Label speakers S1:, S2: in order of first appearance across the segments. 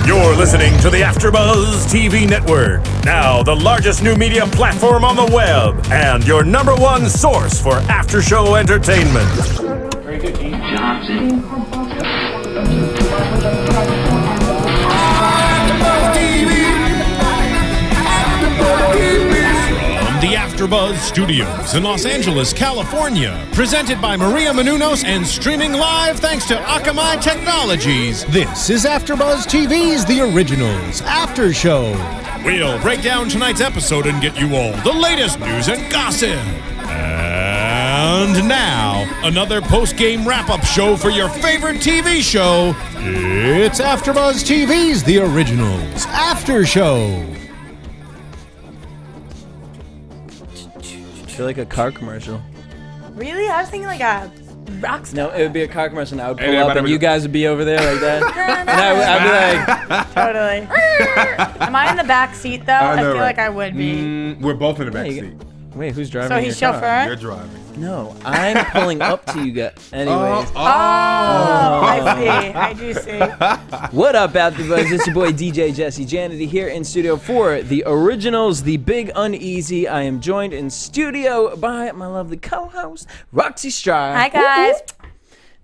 S1: You're listening to the AfterBuzz TV Network, now the largest new media platform on the web, and your #1 source for after-show entertainment.
S2: Very good, Dean Johnson.
S3: The AfterBuzz Studios in Los Angeles, California. Presented by Maria Menounos and streaming live thanks to Akamai Technologies. This is AfterBuzz TV's The Originals After Show. We'll break down tonight's episode and get you all the latest news and gossip. And now, another post-game wrap-up show for your favorite TV show. It's AfterBuzz TV's The Originals After Show.
S4: I feel like a car commercial.
S5: Really? I was thinking like a rock star.
S4: No, it would be a car commercial, and I would pull up, and you guys would be over there like that. And I'd be like...
S5: Totally. Am I in the back seat, though? I feel like I would be.
S6: We're both in the back seat.
S4: Wait, who's driving?
S5: So he's chauffeur?
S6: You're driving.
S4: No, I'm pulling up to you guys. Anyways.
S5: I see. I do see.
S4: What up, AfterBuzz? It's your boy DJ Jesse Janity here in studio for The Originals, The Big Uneasy. I am joined in studio by my lovely co-host, Roxy Stride.
S5: Hi, guys.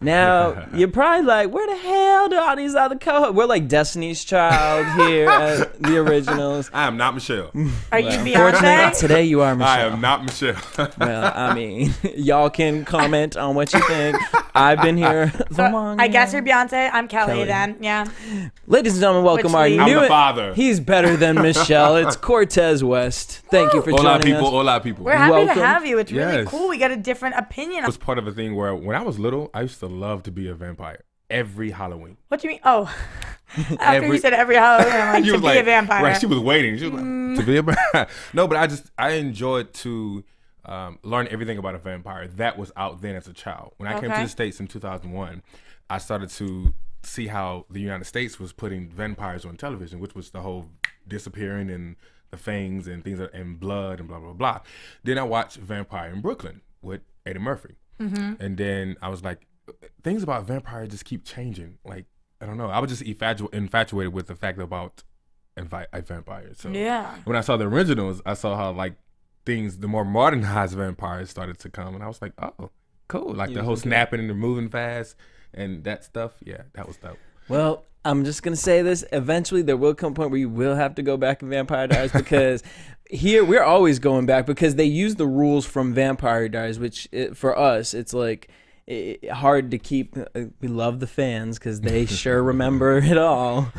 S4: Now, you're probably like, where the hell do all these other co-hosts? We're like Destiny's Child here at The Originals.
S6: I am not Michelle.
S5: Are you
S4: Unfortunately,
S5: Beyonce?
S4: today you are Michelle.
S6: I am not Michelle.
S4: Well, I mean, y'all can comment on what you think. I've been here the longest.
S5: I guess you're Beyonce. I'm Kelly then. Yeah.
S4: Ladies and gentlemen, welcome our
S5: leads?
S6: I'm
S4: new...
S6: the father.
S4: He's better than Michelle. It's Cortez West. Thank you for
S6: Hola,
S4: joining
S6: people.
S4: us.
S6: Hola, people.
S5: We're happy
S4: Welcome.
S5: to have you. It's really
S6: Yes.
S5: cool. We got a different opinion.
S6: It was part of a thing where when I was little, I used to love to be a vampire every Halloween.
S5: What do you mean? Oh. After you said every Halloween, I'm like,
S6: She
S5: to
S6: was
S5: be
S6: like,
S5: a vampire.
S6: Right, she was waiting. She was like, to be a vampire. No, but I enjoyed to learn everything about a vampire that was out then as a child. When I came to
S5: Okay.
S6: the States in 2001, I started to see how the United States was putting vampires on television, which was the whole disappearing and the fangs and things and blood and blah, blah, blah. Then I watched Vampire in Brooklyn with Eddie Murphy. And then I was like, things about vampires just keep changing. Like, I don't know. I was just infatuated with the fact about vampires. So
S5: Yeah.
S6: when I saw the originals, I saw how like things, the more modernized vampires started to come, and I was like, oh, cool. Like the whole snapping and the moving fast and that stuff. Yeah, that was dope.
S4: Well, I'm just going to say this. Eventually, there will come a point where you will have to go back in Vampire Diaries because here we're always going back because they use the rules from Vampire Diaries, which for us, it's like hard to keep. We love the fans because they sure remember it all.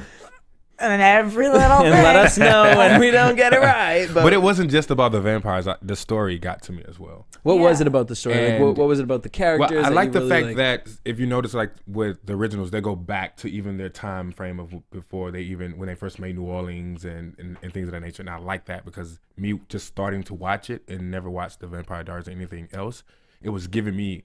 S5: And every little
S4: And
S5: thing.
S4: let us know when we don't get it right.
S6: But it wasn't just about the vampires. The story got to me as well.
S4: What was it about the story? Like,
S6: And-
S4: what was it about the characters?
S6: Well, I
S4: that
S6: like
S4: you
S6: the
S4: really
S6: fact that if you notice, like with the originals, they go back to even their time frame of before they even when they first made New Orleans and things of that nature. And I like that because me just starting to watch it and never watched the Vampire Diaries or anything else, it was giving me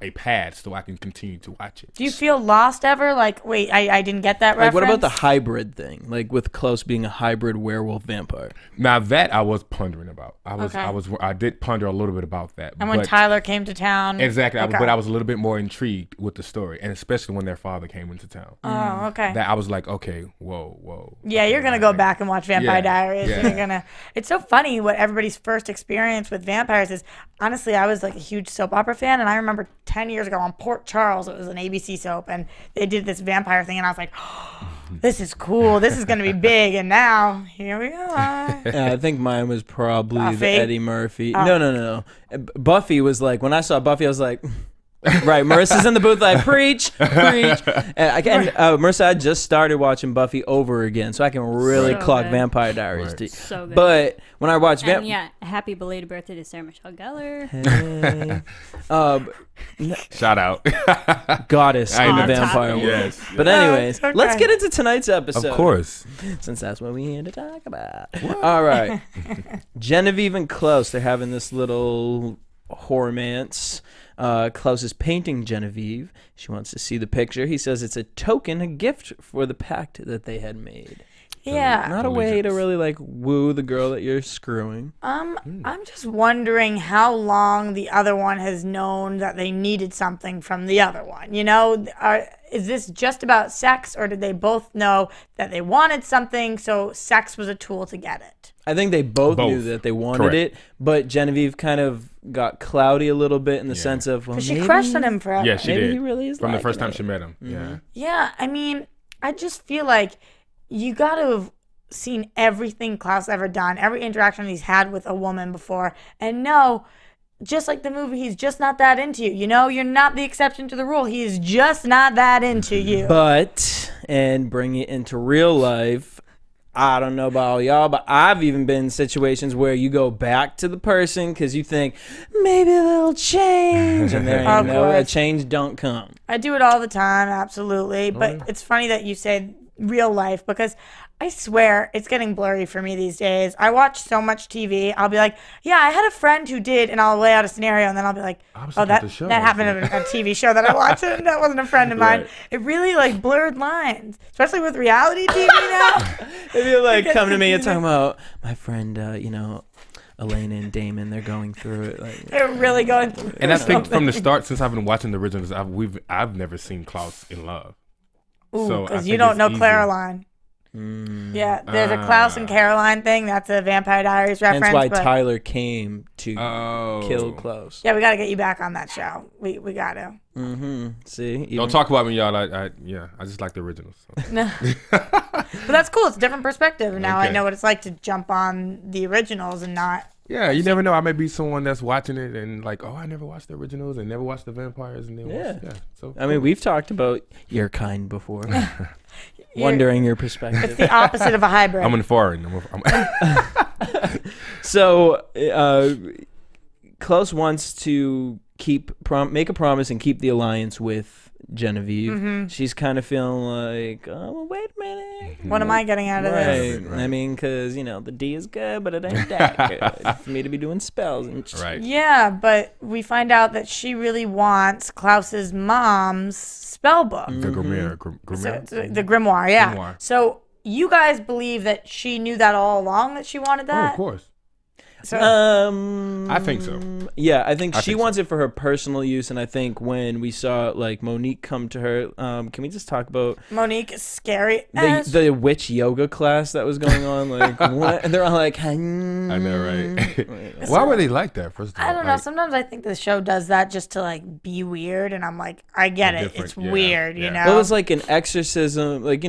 S6: a pad so I can continue to watch it.
S5: Do you feel lost ever? Like, wait, I didn't get that
S4: Like,
S5: reference.
S4: what about the hybrid thing? Like with Close being a hybrid werewolf vampire.
S6: Now that I was pondering about,
S5: Okay.
S6: I did ponder a little bit about that.
S5: And when
S6: but-
S5: Tyler came to town.
S6: exactly,
S5: Okay.
S6: but I was a little bit more intrigued with the story, and especially when their father came into town.
S5: Oh, okay.
S6: That I was like, okay, whoa.
S5: Yeah, you're gonna go back and watch Vampire
S6: Yeah,
S5: Diaries.
S6: yeah.
S5: And you're gonna. It's so funny what everybody's first experience with vampires is. Honestly, I was like a huge soap opera fan, and I remember 10 years ago on Port Charles, it was an ABC soap, and they did this vampire thing, and I was like, oh, this is cool. This is gonna be big. And now here we are.
S4: Yeah, I think mine was probably the
S5: Buffy?
S4: Eddie Murphy. No. Buffy was like, when I saw Buffy, I was like, right, Marissa's in the booth like, preach. And Marissa, I just started watching Buffy over again, so I can really
S7: So
S4: clock
S7: good.
S4: Vampire Diaries.
S6: Right.
S4: Too.
S7: So good.
S4: But when I watch
S7: And yeah, happy belated birthday to Sarah Michelle Gellar.
S6: Shout out.
S4: Goddess
S6: I
S4: in the
S6: know.
S4: vampire
S7: Top.
S4: world.
S6: Yes.
S4: But anyways,
S5: Okay.
S4: let's get into tonight's episode.
S6: Of course.
S4: Since that's what we're here to talk about. All right. Genevieve and Klaus, they're having this little romance. Klaus is painting Genevieve. She wants to see the picture. He says it's a token, a gift for the pact that they had made.
S5: Yeah.
S4: Not a way to really like woo the girl that you're screwing.
S5: I'm just wondering how long the other one has known that they needed something from the other one. You know, is this just about sex, or did they both know that they wanted something, so sex was a tool to get it?
S4: I think they both knew that they wanted
S6: Correct.
S4: it, but Genevieve kind of got cloudy a little bit in the sense of, well,
S5: Because she
S4: maybe,
S5: crushed on him forever.
S6: Yeah, she
S4: maybe
S6: did.
S4: he really is
S6: From the
S4: liking
S6: first time
S4: it.
S6: she met him. Yeah.
S5: Yeah, I mean, I just feel like you got to have seen everything Klaus ever done, every interaction he's had with a woman before, and no, just like the movie, he's just not that into you. You know, you're not the exception to the rule. He is just not that into you.
S4: But, and bring it into real life, I don't know about all y'all, but I've even been in situations where you go back to the person because you think maybe they'll change, and there
S5: Of
S4: ain't no, a
S5: course.
S4: change don't come.
S5: I do it all the time, absolutely. But it's funny that you say real life, because I swear it's getting blurry for me these days. I watch so much TV. I'll be like, yeah, I had a friend who did, and I'll lay out a scenario, and then I'll be like,
S6: I was
S5: oh,
S6: looking at
S5: that
S6: the show,
S5: happened in a TV show that I watched, and that wasn't a friend of mine.
S6: Right.
S5: It really like blurred lines, especially with reality TV now.
S4: If you like
S5: Because
S4: come to me and
S5: confusing.
S4: talk about my friend, Elena and Damon, they're going through it. Like,
S5: They're really going through
S6: And I think from the
S5: something.
S6: start, since I've been watching the originals, I've never seen Klaus in love.
S5: Ooh,
S6: so I
S5: because
S6: think
S5: you don't
S6: it's
S5: know
S6: easy.
S5: Caroline. Yeah, there's a Klaus and Caroline thing. That's a Vampire Diaries reference.
S4: hence why
S5: but
S4: Tyler came to
S6: Oh.
S4: kill Klaus.
S5: yeah, we got to get you back on that show. We got to.
S4: See, even,
S6: Don't talk about me, y'all. I just like the originals. So.
S5: No. But that's cool. It's a different perspective. And now I
S6: Okay.
S5: know what it's like to jump on the originals and not.
S6: Yeah, you never know. I may be someone that's watching it and like, oh, I never watched the originals and never watched the vampires and then
S4: Yeah.
S6: So
S4: I mean, we've talked about your kind before. Wondering your perspective.
S5: It's the opposite of a hybrid.
S6: I'm in foreign.
S4: So, Klaus wants to make a promise and keep the alliance with Genevieve. She's kind of feeling like, oh, well, wait a minute.
S5: What am I getting out of this?
S4: Right. I mean, because, the D is good, but it ain't that good for me to be doing spells. And
S6: Right.
S5: Yeah, but we find out that she really wants Klaus's mom's spell book.
S6: The Grimoire.
S5: So
S6: Grimoire?
S5: it's the grimoire, yeah.
S6: Grimoire.
S5: So you guys believe that she knew that all along, that she wanted
S6: Oh,
S5: that?
S6: of course.
S5: So,
S6: I think so.
S4: Yeah, I think
S6: I
S4: she
S6: think so.
S4: wants it for her personal use, and I think when we saw like Monique come to her, can we just talk about
S5: Monique is scary.
S4: the witch yoga class that was going on? Like, what? And they're all like,
S6: I know, right? Why were they like that? First of all,
S5: I don't know.
S6: Like,
S5: Sometimes I think the show does that just to like be weird, and I'm like, I get it.
S6: Different,
S5: It's
S6: yeah,
S5: weird, you
S6: yeah.
S5: know.
S4: Well, it was like an exorcism, like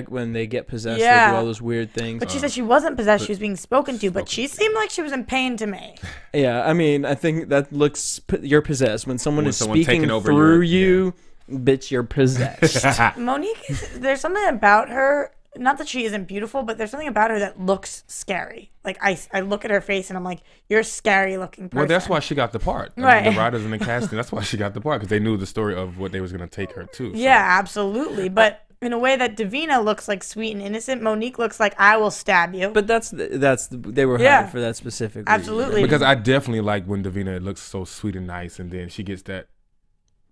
S4: when they get possessed, they
S5: Yeah.
S4: do all those weird things.
S5: But she said she wasn't possessed; she was being spoken to. But she seemed like she was in pain to me.
S4: Yeah, I mean, I think that looks you're possessed when someone
S6: When
S4: is
S6: someone's
S4: speaking
S6: taking over
S4: through
S6: your-
S4: you. Bitch, you're possessed.
S5: Monique, there's something about her. Not that she isn't beautiful, but there's something about her that looks scary. Like I look at her face and I'm like, you're a scary looking person.
S6: Well, that's why she got the part. I mean,
S5: Right.
S6: the writers and the casting, that's why she got the part, because they knew the story of what they was going to take her to. So.
S5: Yeah, absolutely. But in a way that Davina looks like sweet and innocent, Monique looks like I will stab you.
S4: But they were
S5: Yeah.
S4: hired for that specific reason.
S5: Absolutely.
S6: Because I definitely like when Davina looks so sweet and nice, and then she gets that.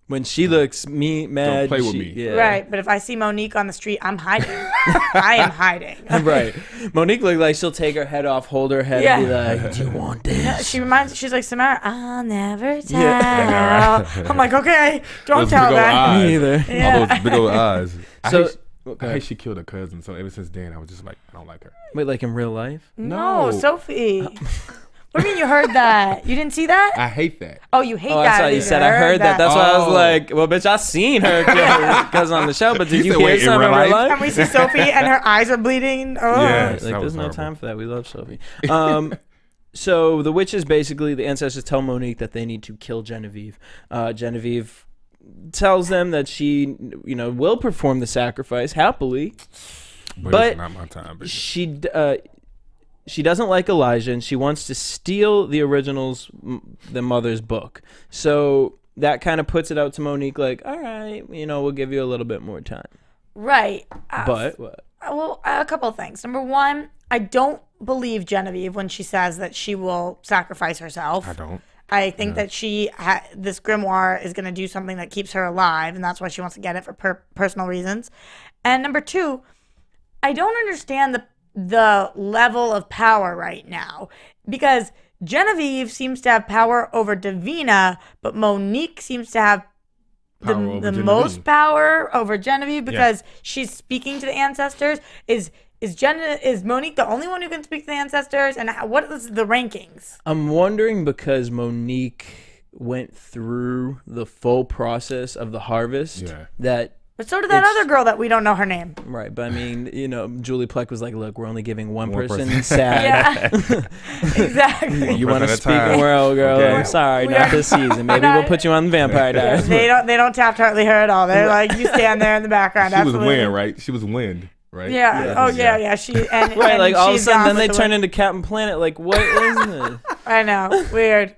S4: When she looks mad,
S6: play with
S4: she-
S6: me.
S4: Yeah.
S5: Right, but if I see Monique on the street, I'm hiding. I am hiding.
S4: Right. Monique looked like she'll take her head off, hold her head, and be like, "Do you want this?"
S5: She's like, Samara, I'll never tell.
S4: Yeah.
S5: I'm like, okay, don't
S6: Those
S5: tell
S6: big old
S5: that.
S6: eyes.
S4: Me either.
S5: Yeah.
S6: All those big old eyes.
S4: So-
S6: I hate she killed her cousin, so ever since then, I was just like, I don't like her.
S4: Wait, like in real life?
S5: No,
S6: No.
S5: Sophie. What do you mean you heard that? You didn't see that?
S6: I hate that.
S5: Oh, you hate
S4: Oh,
S5: that.
S4: that's why you said I heard that. That's why I was
S6: Oh.
S4: like, well, bitch, I seen her kill her cousin on the show, but did
S6: You
S4: you
S6: said,
S4: hear
S6: wait, in
S4: some in
S6: real
S4: real
S6: life?
S4: life?
S5: And we see Sophie and her eyes are bleeding. Oh.
S6: Yeah.
S4: Like,
S6: that
S4: there's
S6: was
S4: no
S6: horrible.
S4: time for that. We love Sophie. So the witches, basically, the ancestors tell Monique that they need to kill Genevieve. Genevieve tells them that she, will perform the sacrifice happily. But
S6: it's not my time. But
S4: She doesn't like Elijah, and she wants to steal the original's, the mother's book. So that kind of puts it out to Monique, like, all right, we'll give you a little bit more time.
S5: Right.
S4: But what?
S5: Well, a couple of things. Number one, I don't believe Genevieve when she says that she will sacrifice herself.
S6: I don't.
S5: I think that this grimoire is going to do something that keeps her alive, and that's why she wants to get it for personal reasons. And number two, I don't understand the level of power right now, because Genevieve seems to have power over Davina, but Monique seems to have
S6: over
S5: most
S6: Genevieve.
S5: power over Genevieve because she's speaking to the ancestors. Is Monique the only one who can speak to the ancestors? And what is the rankings?
S4: I'm wondering because Monique went through the full process of the harvest.
S6: Yeah.
S4: That.
S5: But so did that other girl that we don't know her name.
S4: Right, but I mean, Julie Plec was like, "Look, we're only giving one person
S6: person.
S4: sad.
S5: Yeah, exactly.
S4: You want to
S6: person at a
S4: speak in
S6: time.
S4: world, girl?
S6: Okay.
S4: I'm sorry,
S5: We
S4: not
S5: are-
S4: this season. Maybe
S5: not-
S4: we'll put you on the Vampire Diaries."
S5: They don't tap Hartley her at all. They're like, you stand there in the background.
S6: She was
S5: absolutely.
S6: wind, right? She was wind, right?
S5: Yeah. Oh yeah. She and
S4: Right,
S5: and
S4: like all of a
S5: she's
S4: sudden,
S5: gone
S4: then they
S5: with the
S4: turn
S5: wind.
S4: into Captain Planet. Like, what is this?
S5: I know. Weird.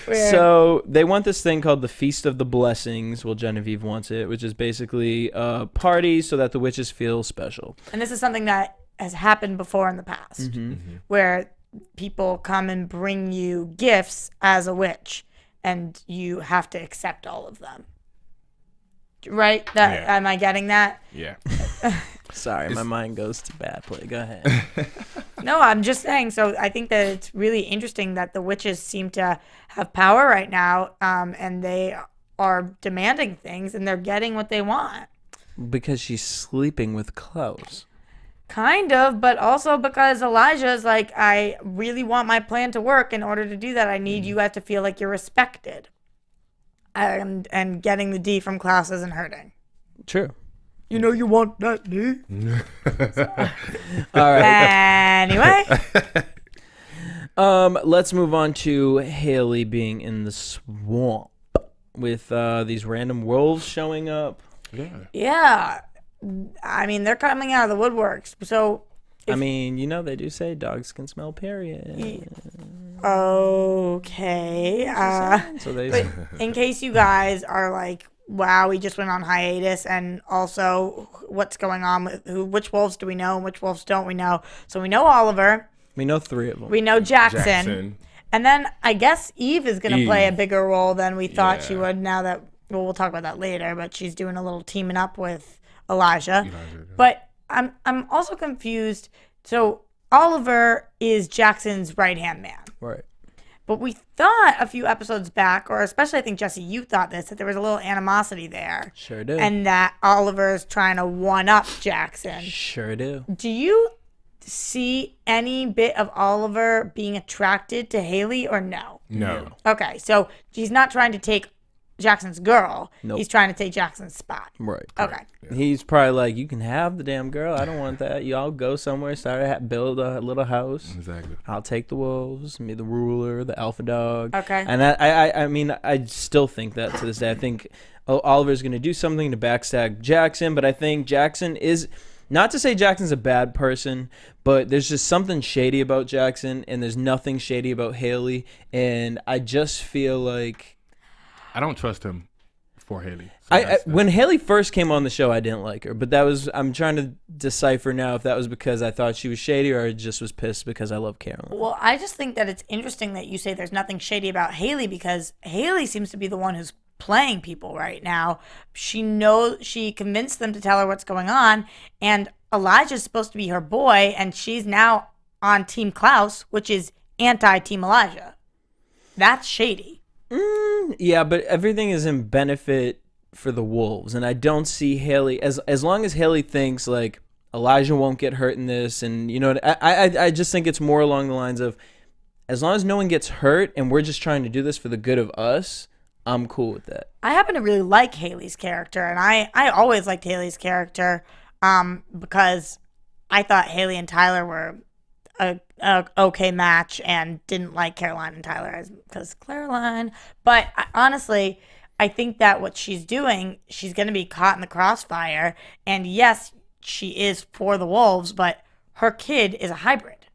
S4: So they want this thing called the Feast of the Blessings. Well, Genevieve wants it, which is basically a party so that the witches feel special.
S5: And this is something that has happened before in the past, where people come and bring you gifts as a witch, and you have to accept all of them. Right?
S6: Yeah.
S5: Am I getting that?
S6: Yeah.
S4: Sorry, my mind goes to bad play. Go ahead.
S5: No, I'm just saying. So I think that it's really interesting that the witches seem to have power right now, and they are demanding things, and they're getting what they want.
S4: Because she's sleeping with Klaus.
S5: Kind of, but also because Elijah is like, I really want my plan to work. In order to do that, I need you guys to feel like you're respected. And getting the D from Klaus isn't hurting.
S4: True.
S5: You know you want that D.
S4: All right.
S5: Anyway,
S4: Let's move on to Haley being in the swamp with these random wolves showing up.
S5: yeah. I mean, they're coming out of the woodworks. So,
S4: I mean, they do say dogs can smell period.
S5: okay.
S4: So they.
S5: In case you guys are like, wow, we just went on hiatus, and also what's going on with which wolves do we know and which wolves don't we know? So we know Oliver,
S4: We know 3 of them.
S5: we know Jackson,
S6: Jackson.
S5: and then I guess Eve is going to play a
S6: Eve.
S5: bigger role than we thought she
S6: Yeah.
S5: would. Now that we'll talk about that later, but she's doing a little teaming up with Elijah. But I'm also confused. So Oliver is Jackson's right-hand man.
S4: Right.
S5: But we thought a few episodes back, or especially I think, Jesse, you thought this, that there was a little animosity there.
S4: Sure do.
S5: And that Oliver's trying to one-up Jackson.
S4: Sure do.
S5: Do you see any bit of Oliver being attracted to Haley or no?
S6: No.
S5: Okay, so he's not trying to take Jackson's girl.
S4: Nope.
S5: He's trying to take Jackson's spot.
S4: Right.
S5: Okay.
S4: He's probably like, you can have the damn girl. I don't want that. Y'all go somewhere, build a little house.
S6: Exactly.
S4: I'll take the wolves, be the ruler, the alpha dog.
S5: Okay.
S4: And I mean, I still think that to this day. I think Oliver's going to do something to backstab Jackson, but I think Jackson is, not to say Jackson's a bad person, but there's just something shady about Jackson, and there's nothing shady about Haley. And I just feel like,
S6: I don't trust him for Haley. So
S4: when Haley first came on the show, I didn't like her, but I'm trying to decipher now if that was because I thought she was shady or I just was pissed because I love Carolyn.
S5: Well, I just think that it's interesting that you say there's nothing shady about Haley, because Haley seems to be the one who's playing people right now. She convinced them to tell her what's going on, and Elijah's supposed to be her boy, and she's now on Team Klaus, which is anti-Team Elijah. That's shady.
S4: Yeah, but everything is in benefit for the wolves, and I don't see Haley as long as Haley thinks like Elijah won't get hurt in this, and I just think it's more along the lines of, as long as no one gets hurt and we're just trying to do this for the good of us, I'm cool with that.
S5: I happen to really like Haley's character, and I always liked Haley's character because I thought Haley and Tyler were a okay match, and didn't like Caroline and Tyler because Caroline. But honestly, I think that what she's doing, she's going to be caught in the crossfire. And yes, she is for the wolves, but her kid is a hybrid.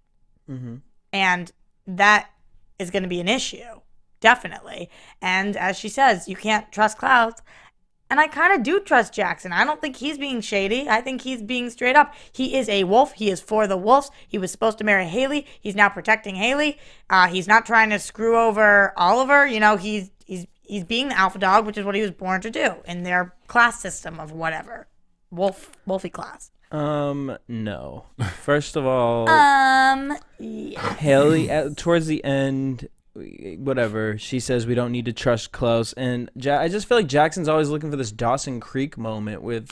S4: Mm-hmm.
S5: And that is going to be an issue, definitely. And as she says, you can't trust Klaus. And I kind of do trust Jackson. I don't think he's being shady. I think he's being straight up. He is a wolf. He is for the wolves. He was supposed to marry Haley. He's now protecting Haley. He's not trying to screw over Oliver. He's being the alpha dog, which is what he was born to do in their class system of whatever. Wolfy class.
S4: No. First of all,
S5: Yeah.
S4: Haley, towards the end, whatever. She says we don't need to trust Klaus, and I just feel like Jackson's always looking for this Dawson Creek moment with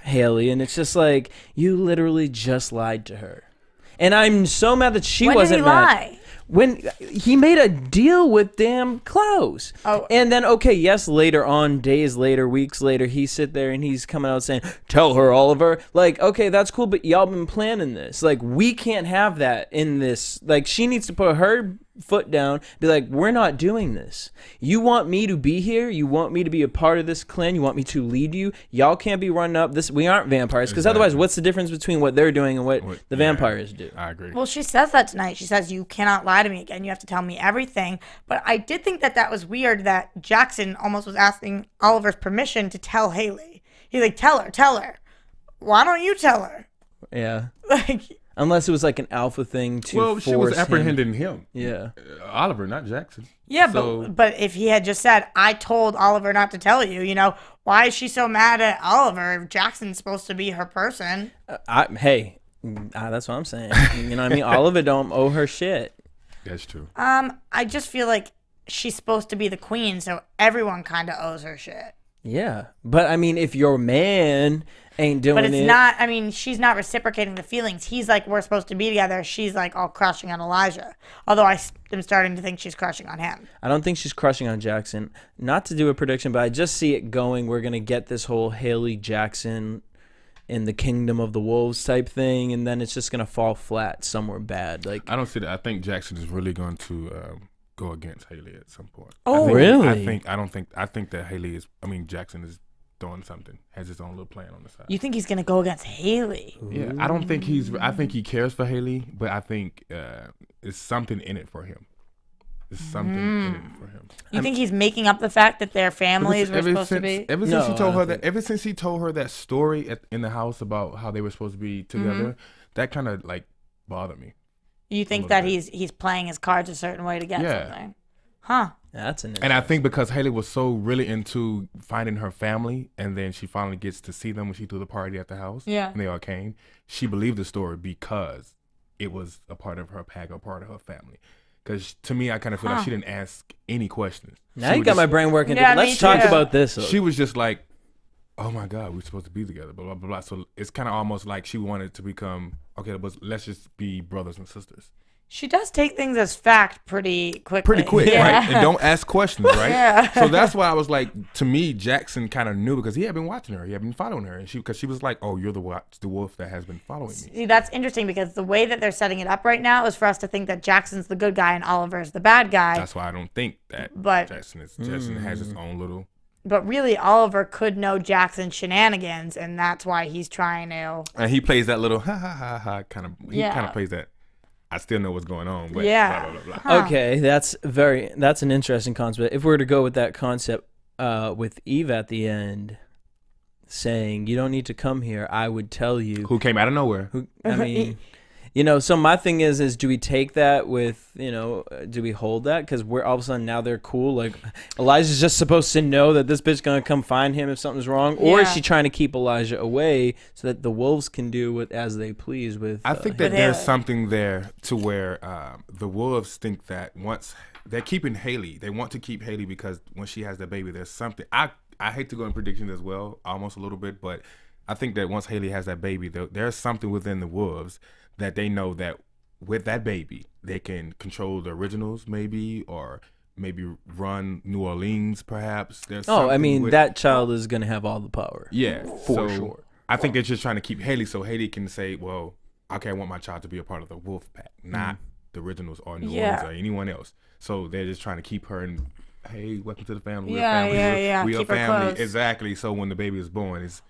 S4: Haley, and it's just like, you literally just lied to her. And I'm so mad that she wasn't mad.
S5: Lie?
S4: When he made a deal with damn Klaus.
S5: Oh.
S4: And then, okay, yes, later on, days later, weeks later, he sit there and he's coming out saying, tell her, Oliver. Like, okay, that's cool, but y'all been planning this. Like, we can't have that in this. Like, she needs to put her foot down, be like, we're not doing this. You want me to be here? You want me to be a part of this clan? You want me to lead you? Y'all can't be running up this. We aren't vampires, because otherwise, what's the difference between what they're doing and what the vampires do?
S6: I agree.
S5: Well, she says that tonight. She says, you cannot lie to me again. You have to tell me everything. But I did think that was weird that Jackson almost was asking Oliver's permission to tell Haley. He's like, tell her. Why don't you tell her?
S4: Yeah.
S5: Like,
S4: unless it was like an alpha thing to
S6: well,
S4: force
S6: she was
S4: him.
S6: apprehending him.
S4: Yeah.
S6: Oliver, not Jackson.
S5: yeah,
S6: So-
S5: but if he had just said, I told Oliver not to tell you, why is she so mad at Oliver if Jackson's supposed to be her person?
S4: That's what I'm saying. You know what I mean? Oliver don't owe her shit.
S6: That's true.
S5: I just feel like she's supposed to be the queen, so everyone kind of owes her shit.
S4: Yeah. But I mean, if your man ain't doing it.
S5: But it's not, she's not reciprocating the feelings. He's like, we're supposed to be together. She's like all crushing on Elijah. Although I am starting to think she's crushing on him.
S4: I don't think she's crushing on Jackson. Not to do a prediction, but I just see it going. We're going to get this whole Haley Jackson in the Kingdom of the Wolves type thing, and then it's just going to fall flat somewhere bad. Like,
S6: I don't see that. I think Jackson is really going to go against Haley at some point.
S5: Oh,
S4: really?
S6: I think that Jackson is doing something, has his own little plan on the side.
S5: You think he's going to go against Haley?
S6: Yeah, I don't think I think he cares for Haley, but I think it's something in it for him. There's something in it for him.
S5: You think he's making up the fact that their families were supposed to be?
S6: Ever
S4: No,
S6: since he told her that story in the house about how they were supposed to be together, that kind of like bothered me.
S5: You think that he's playing his cards a certain way to get something? Huh.
S4: that's an
S6: And I think because Haley was so really into finding her family, and then she finally gets to see them when she threw the party at the house,
S5: Yeah.
S6: and they all came, she believed the story because it was a part of her pack, a part of her family. Because to me, I kind of feel like she didn't ask any questions.
S4: Now you got my brain working.
S5: Yeah, me
S4: Let's talk
S5: too.
S4: about this.
S6: She was just like, oh my God, we're supposed to be together, blah, blah, blah, blah. So it's kind of almost like she wanted to become, okay, but let's just be brothers and sisters.
S5: She does take things as fact pretty quickly.
S6: Pretty quick,
S5: Yeah.
S6: right? And don't ask questions, right?
S5: Yeah.
S6: So that's why I was like, to me, Jackson kind of knew because he had been watching her. He had been following her. And because she was like, oh, you're the wolf that has been following me.
S5: See, that's interesting because the way that they're setting it up right now is for us to think that Jackson's the good guy and Oliver's the bad guy.
S6: That's why I don't think that
S5: But-
S6: Jackson has his own little...
S5: But really, Oliver could know Jackson's shenanigans, and that's why he's trying to.
S6: And he plays that little ha ha ha ha kind of... He
S5: Yeah.
S6: kind of plays that, I still know what's going on, but
S5: Yeah.
S6: blah, blah, blah, blah.
S4: Okay, that's an interesting concept. If we were to go with that concept, with Eve at the end saying, "You don't need to come here. I would tell you."
S6: Who came out of nowhere.
S4: I mean, so my thing is do we take that with, do we hold that? Because we're all of a sudden now they're cool. Like, Elijah's just supposed to know that this bitch gonna come find him if something's wrong, or is
S5: Yeah.
S4: she trying to keep Elijah away so that the wolves can do as they please with?
S6: I think that
S5: With
S6: there's
S5: Haley.
S6: something there to where the wolves think that once they're keeping Haley, they want to keep Haley because when she has that baby, there's something. I hate to go in predictions as well, almost a little bit, but I think that once Haley has that baby, there's something within the wolves that they know that with that baby, they can control the originals maybe, or maybe run New Orleans perhaps. There's something with-
S4: that child is gonna have all the power.
S6: Yeah,
S4: For
S6: so
S4: sure.
S6: I think they're just trying to keep Haley so Haley can say, well, okay, I want my child to be a part of the wolf pack, not the originals or New
S5: Yeah.
S6: Orleans or anyone else. So they're just trying to keep her in, hey, welcome to the family. We're
S5: Yeah,
S6: a family.
S5: yeah.
S6: We a
S5: Keep her
S6: family.
S5: close.
S6: Exactly. So when the baby is born, it's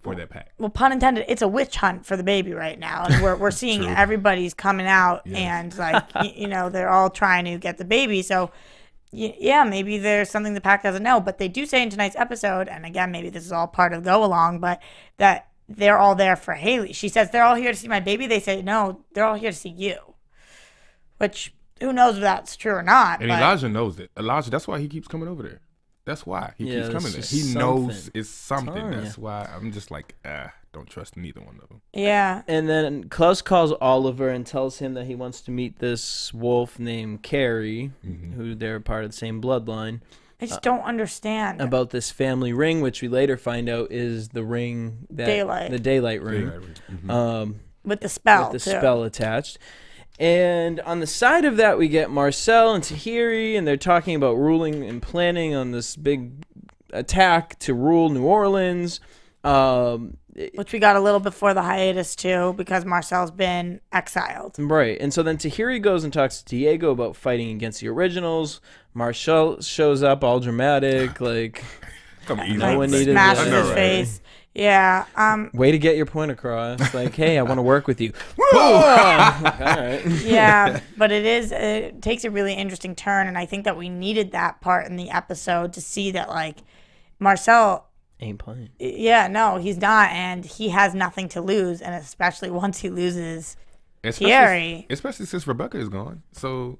S6: for that pack.
S5: Well, pun intended, it's a witch hunt for the baby right now. And we're seeing
S6: True.
S5: everybody's coming out
S6: Yes.
S5: and, like, they're all trying to get the baby. So, yeah, maybe there's something the pack doesn't know. But they do say in tonight's episode, and again, maybe this is all part of Go Along, but that they're all there for Haley. She says, they're all here to see my baby. They say, no, they're all here to see you. Which, who knows if that's true or not.
S6: And
S5: but
S6: Elijah knows it. Elijah, that's why he keeps coming over there. That's why he
S4: Yeah,
S6: keeps coming
S4: it's
S6: there.
S4: just
S6: He knows
S4: something.
S6: it's something.
S4: Telling
S6: That's
S4: ya.
S6: why I'm just like, don't trust neither one of them.
S5: Yeah.
S4: And then Klaus calls Oliver and tells him that he wants to meet this wolf named Carrie, who they're part of the same bloodline,
S5: I just don't understand.
S4: about this family ring, which we later find out is the ring that
S5: Daylight.
S4: the daylight ring,
S5: With the spell.
S4: with the
S5: too.
S4: spell attached. And on the side of that, we get Marcel and Tahiri, and they're talking about ruling and planning on this big attack to rule New Orleans.
S5: Which we got a little before the hiatus, too, because Marcel's been exiled.
S4: Right. And so then Tahiri goes and talks to Diego about fighting against the originals. Marcel shows up all dramatic, like,
S6: Come easy.
S4: No one needed
S5: Smashes
S4: that.
S6: I know,
S5: his
S6: right?
S5: face. Yeah.
S4: way to get your point across. Like, hey, I want to work with you. All right.
S5: Yeah, but it takes a really interesting turn, and I think that we needed that part in the episode to see that, like, Marcel,
S4: Ain't playing.
S5: yeah, no, he's not, and he has nothing to lose, and especially once he loses Thierry.
S6: Especially since Rebecca is gone. So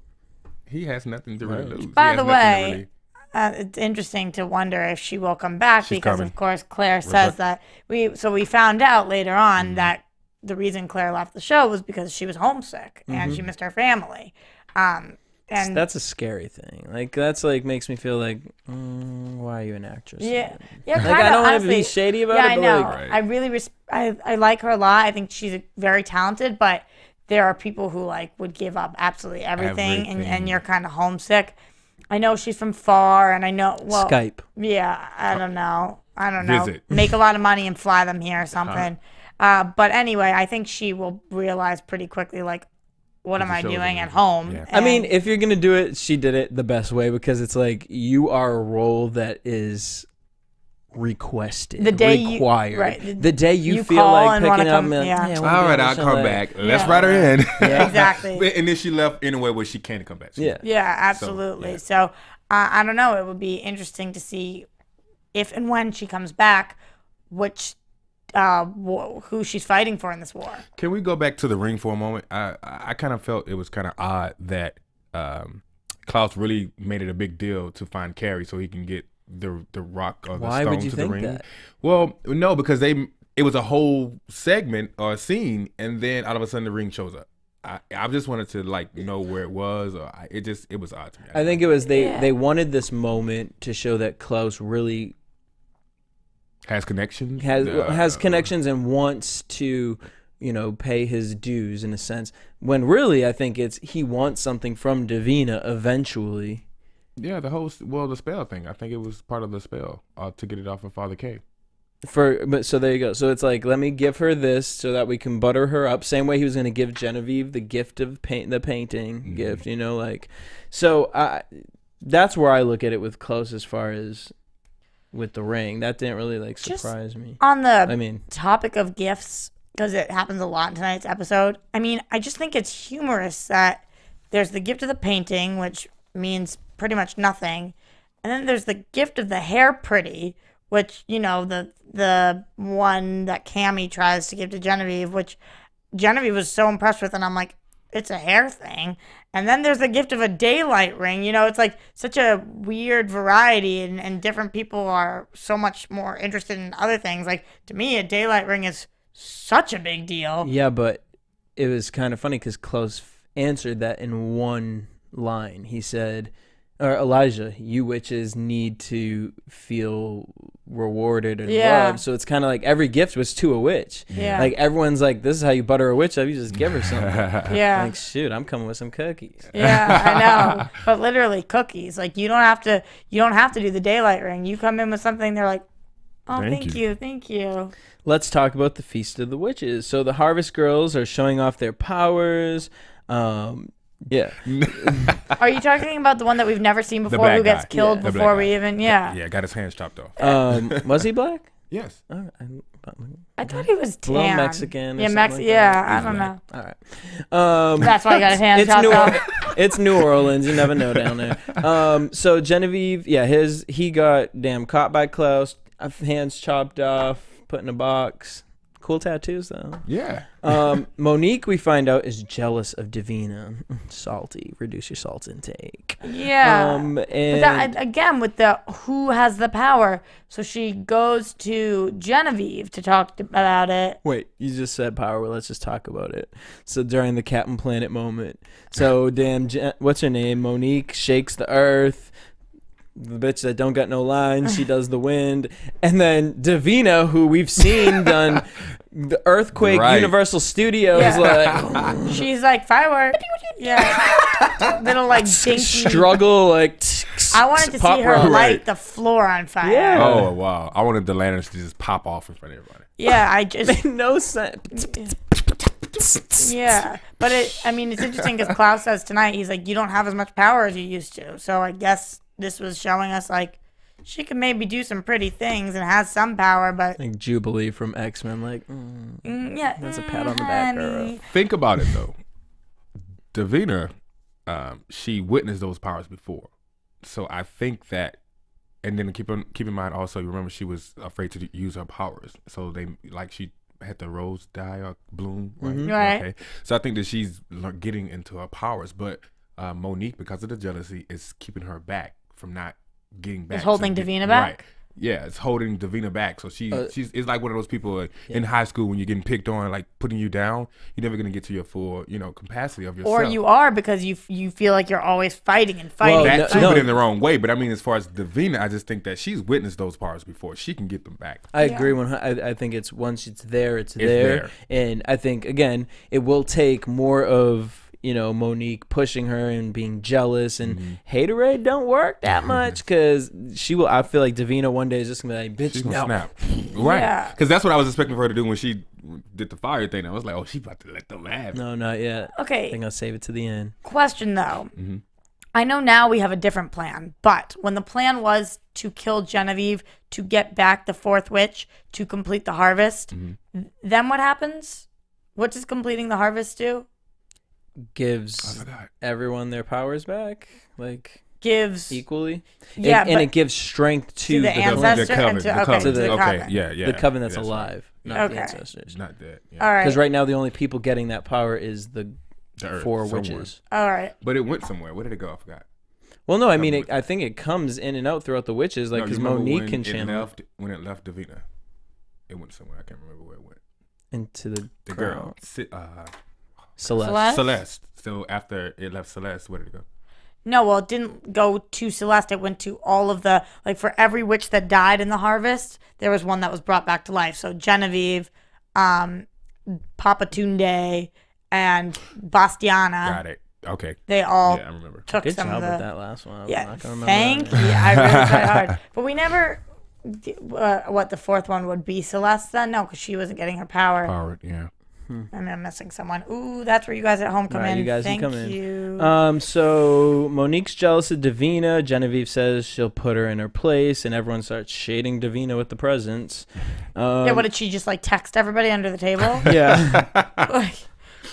S6: he has nothing to really lose.
S5: By
S6: He has
S5: the
S6: nothing to
S5: way, it's interesting to wonder if she will come back
S6: She's
S5: because,
S6: coming.
S5: of course, Claire says that we found out later on that the reason Claire left the show was because she was homesick and she missed her family. And
S4: That's a scary thing. Like, that's like makes me feel like, why are you an actress?
S5: yeah,
S4: Like,
S5: kinda,
S4: I don't want to
S5: honestly,
S4: be shady about
S5: yeah,
S4: it,
S5: I
S4: but
S5: know.
S4: like,
S6: Right.
S5: I really I like her a lot. I think she's very talented, but there are people who like would give up absolutely everything. And
S6: Everything.
S5: you're kind of homesick. I know she's from far, and I know
S4: Skype.
S5: Yeah, I don't know.
S6: Visit.
S5: Make a lot of money and fly them here or something. But anyway, I think she will realize pretty quickly, like, what am
S6: the
S5: I
S6: show's
S5: doing
S6: over.
S5: at home?
S6: Yeah.
S4: I mean,
S5: And-
S4: if you're gonna do it, she did it the best way because it's like you are a role that is requested,
S5: The day you-
S4: required.
S5: right,
S4: The day you feel
S5: call
S4: like
S5: and wanna
S4: picking up,
S5: come-
S4: and,
S5: yeah.
S4: "Hey, I wanna
S6: All
S4: be
S6: right,
S4: on
S6: I'll
S4: the
S6: come
S4: show."
S6: back. Let's
S5: Yeah.
S6: write her in.
S5: Exactly.
S6: And then she left in a way where she can come back.
S4: Yeah.
S5: Yeah, absolutely. So, I don't know. It would be interesting to see if and when she comes back, which who she's fighting for in this war.
S6: Can we go back to the ring for a moment? I kind of felt it was kind of odd that Klaus really made it a big deal to find Carrie so he can get the rock or the
S4: Why
S6: stone
S4: would you
S6: to
S4: think
S6: the ring.
S4: that?
S6: Well, no, because it was a whole segment or a scene, and then all of a sudden the ring shows up. I just wanted to like know where it was, or it was odd to me.
S4: I think it was they wanted this moment to show that Klaus really
S6: has connections.
S4: has connections and wants to, pay his dues in a sense. When really, I think it's he wants something from Davina eventually.
S6: Yeah, the spell thing. I think it was part of the spell to get it off of Father K.
S4: So there you go. So it's like, let me give her this so that we can butter her up. Same way he was going to give Genevieve the gift of the painting gift. So that's where I look at it with Klaus as far as with the ring. That didn't really surprise me.
S5: On the
S4: I mean,
S5: topic of gifts, because it happens a lot in tonight's episode. I mean, I just think it's humorous that there's the gift of the painting, which means pretty much nothing, and then there's the gift of the hair pretty, which the one that Cammy tries to give to Genevieve, which Genevieve was so impressed with, and I'm like, it's a hair thing. And then there's the gift of a daylight ring. It's like such a weird variety, and different people are so much more interested in other things. Like, to me, a daylight ring is such a big deal.
S4: yeah, but it was kind of funny because Klaus answered that in one line. He said, or Elijah, you witches need to feel rewarded and
S5: Yeah.
S4: loved. So it's kind of like every gift was to a witch.
S5: Yeah.
S4: Like everyone's like, this is how you butter a witch up. You just give her something.
S5: Yeah.
S4: Like, shoot, I'm coming with some cookies.
S5: Yeah, I know. But literally cookies. Like, you don't have to do the daylight ring. You come in with something, they're like, oh,
S6: Thank
S5: thank you.
S4: Let's talk about the Feast of the Witches. So the Harvest Girls are showing off their powers. Yeah.
S5: Are you talking about the one that we've never seen before
S6: bad
S5: who gets
S6: guy.
S5: killed
S6: Yeah. The
S5: before
S6: black
S5: we
S6: guy.
S5: even, yeah.
S6: Yeah, got his hands chopped off.
S4: Was he black?
S6: Yes.
S4: Oh,
S5: I thought he was tan.
S4: A little Mexican or
S5: Yeah,
S4: something like
S5: yeah,
S4: that.
S5: I don't know.
S4: All right.
S5: That's why I got his hands
S4: It's
S5: chopped off.
S4: It's New Orleans. You never know down there. So Genevieve, yeah, he got caught by Klaus, hands chopped off, put in a box. Cool tattoos though.
S6: Yeah.
S4: Monique, we find out, is jealous of Davina. Salty. Reduce your salt intake.
S5: Yeah.
S4: And
S5: But that, again, with the who has the power. So she goes to Genevieve to talk about it.
S4: wait, you just said power. Well, let's just talk about it. So during the Captain Planet moment, so what's her name? Monique shakes the earth. The bitch that don't got no lines, she does the wind, and then Davina, who we've seen done the Earthquake
S6: Right.
S4: Universal Studios,
S5: Yeah.
S4: like
S5: She's like, firework. Yeah. Little like dinky.
S4: struggle, like
S5: I wanted to
S4: pop
S5: see her
S4: rock.
S5: light the floor on fire.
S4: Yeah.
S6: Oh wow! I wanted the lanterns to just pop off in front of everybody.
S5: Yeah, I just.
S4: no sense.
S5: Yeah. But it's interesting because Klaus says tonight, he's like, you don't have as much power as you used to. So I guess this was showing us like she can maybe do some pretty things and has some power, but
S4: Like Jubilee from X-Men, like
S5: yeah,
S4: that's a pat on the back.
S5: honey.
S6: Think about it though. Davina, she witnessed those powers before, so I think that. And then keep in mind also, you remember she was afraid to use her powers, so she had the rose die or bloom, right?
S5: Right.
S6: Okay. So I think that she's getting into her powers, but Monique, because of the jealousy, is keeping her back from not getting back.
S5: It's holding Davina back?
S6: Right. Yeah, it's holding Davina back. So she's it's like one of those people in high school when you're getting picked on, like putting you down. You're never gonna get to your full, capacity of yourself.
S5: Or you are because you feel like you're always fighting and fighting.
S4: Well,
S6: that
S4: no,
S6: too, but
S4: no.
S6: in the wrong way. But I mean, as far as Davina, I just think that she's witnessed those powers before. She can get them back.
S4: I agree. I think it's once it's there, it's there.
S6: there.
S4: And I think again, it will take more of Monique pushing her and being jealous and haterade don't work that much because she will. I feel like Davina one day is just gonna be like, bitch,
S6: She's gonna
S4: no.
S6: snap, right?
S5: Yeah.
S6: Because that's what I was expecting for her to do when she did the fire thing. I was like, oh, she about to let them have it.
S4: No, not yet. I
S5: Okay,
S4: think I'll save it to the end.
S5: question though. I know now we have a different plan, but when the plan was to kill Genevieve to get back the fourth witch to complete the harvest, then what happens? What does completing the harvest do?
S4: Gives
S6: forgot.
S4: everyone their powers back, like
S5: Gives
S4: equally.
S5: Yeah,
S4: and
S5: but-
S4: it gives strength to
S5: to the
S4: the
S5: ancestor
S6: coven,
S5: and to,
S6: the
S5: okay,
S6: coven.
S5: to the
S4: Okay,
S5: coven.
S6: Yeah.
S4: the coven that's
S6: right.
S4: alive, not
S5: Okay.
S4: the ancestors.
S6: Not dead. Yeah.
S5: All right.
S4: Because right now the only people getting that power is the
S6: The earth,
S4: four
S6: somewhere.
S4: witches.
S5: All right.
S6: But it went somewhere. Where did it go? I forgot.
S4: Well, no, I mean, I think it comes in and out throughout the witches, like
S6: No, you
S4: because
S6: remember
S4: Monique
S6: when
S4: can
S6: it
S4: channel
S6: when it left Davina, it went somewhere. I can't remember where it went.
S4: into the
S6: The
S4: crown.
S6: girl,
S4: Celeste.
S6: Celeste. So after it left Celeste, where did it go?
S5: No, well, it didn't go to Celeste. It went to all of the, like, for every witch that died in the harvest, there was one that was brought back to life. So Genevieve, Papa Tunde, and Bastiana,
S6: Got it. Okay.
S5: they all
S6: Yeah, I remember.
S5: took
S4: Good
S5: some
S4: job
S5: of the.
S4: with that last one. I'm
S5: Yeah,
S4: not gonna remember
S5: thank
S4: that.
S5: you. I really tried hard. But we never, what the fourth one would be Celeste then? No, because she wasn't getting her power.
S6: Powered. Yeah.
S5: And I'm missing someone. Ooh, that's where you guys at home come
S4: Right,
S5: in.
S4: you guys
S5: Thank
S4: can come in.
S5: you.
S4: So Monique's jealous of Davina. Genevieve says she'll put her in her place, and everyone starts shading Davina with the presents.
S5: Yeah, what did she just like text everybody under the table?
S4: Yeah.
S5: Like,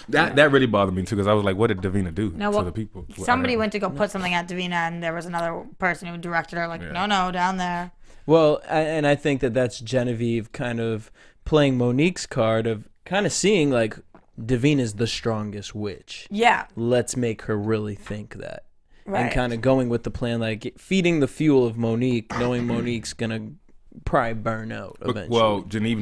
S6: That really bothered me too because I was like, what did Davina do
S5: No,
S6: to
S5: well,
S6: the people?
S5: somebody went to go put something at Davina, and there was another person who directed her, like,
S6: Yeah.
S5: no, down there.
S4: Well, and I think that's Genevieve kind of playing Monique's card of kind of seeing like Davina's the strongest witch.
S5: Yeah,
S4: Let's make her really think that.
S5: right.
S4: And kind of going with the plan, like feeding the fuel of Monique, knowing Monique's gonna probably burn out eventually.
S6: Well, Genevieve